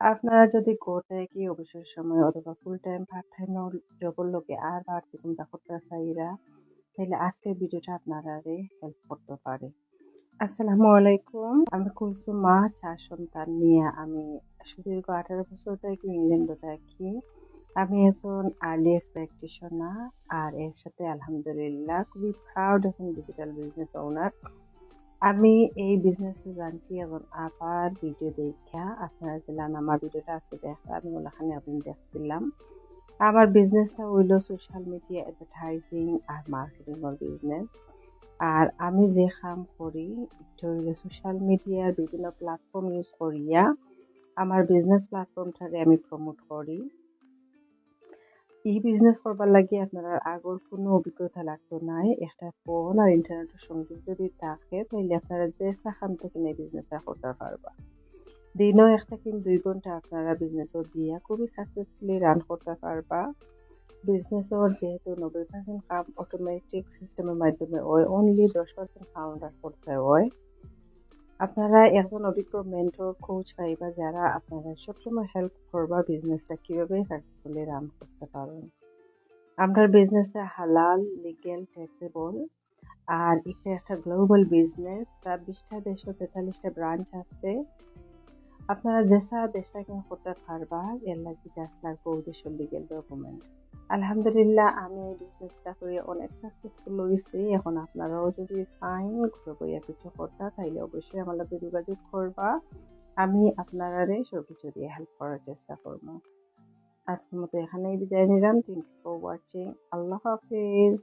আপনারা যদি কোটায় কি অবসর সময় অথবা ফুল টাইম পার্ট টাইম জবের লগে আর বাড়তি চিন্তা করতে চাইরা তাহলে আজকের ভিডিওটা আপনারা হেল্প করতে পারে। আসসালামু আলাইকুম, আমি কুলসুম মা, 4 সন্তান নিয়ে আমি সুদীর্ঘ 18 বছর থেকে ইংল্যান্ডে থাকি। আমি একজন আর্লিয়েস্ট প্র্যাকটিশনার আর এর সাথে আলহামদুলিল্লাহ খুবই প্রাউড এখন ডিজিটাল বিজনেস ওনার। আমি এই বিজনেসটা জানছি এবং আবার ভিডিও দেখা আপনারা দিলাম আমার ভিডিওটা আছে দেখা আমি ওখানে আপনি দেখছিলাম। আমার বিজনেসটা হইল সোশ্যাল মিডিয়া অ্যাডভার্টাইজিং আর মার্কেটিং এর বিজনেস। আর আমি যে কাম করি এটা হইল সোশ্যাল মিডিয়ার বিভিন্ন প্ল্যাটফর্ম ইউজ করিয়া আমার বিজনেস প্ল্যাটফর্মটারে আমি প্রমোট করি। এই বিজনেস করবার লাগে আপনারা আগর কোনো অভিজ্ঞতা লাগতো নাই। একটা ফোন আর ইন্টারনেটের সংযোগ যদি থাকে তাহলে আপনারা যে সেখান থেকে এই বিজনেসটা করতে পারবা। দিনও 1 থেকে 2 ঘন্টা আপনারা বিজনেসও দিয়া খুবই সাকসেসফুলি রান করতে পারবা। বিজনেসর যেহেতু 90% কাম অটোমেটিক সিস্টেমের মাধ্যমে হয়, অনলি 10% কাউন্টার করতে হয়। আপনারা একজন অভিজ্ঞ মেন্টর কোচ পাইবা যারা আপনারা সবসময় হেল্প করবা বিজনেসটা কিভাবে সাকসেসফুলি রান করতে পারেন। আমার বিজনেসটা হালাল, লিগ্যাল, ট্যাক্সেবল আর এটা একটা গ্লোবাল বিজনেস। 26টা দেশ ও 43টা ব্রাঞ্চ আছে। আপনারা যেসা দেশটা কেন করতে পারবা এর লাগে জাস্ট লাগবে ওদেশের লিগ্যাল ডকুমেন্ট। আলহামদুলিল্লাহ আমি এই বিজনেসটা করে অনেক সাকসেসফুল হয়েছি। এখন আপনারাও যদি চাইন ঘুরে বইয়া কিছু করতে তাইলে অবশ্যই আমার লগে যোগাযোগ করবা। আমি আপনারারে সবকিছু দিয়ে হেল্প করার চেষ্টা করবো। আজকের মতো এখানেই বিদায় নিলাম। Thank you for watching. আল্লাহ হাফিজ।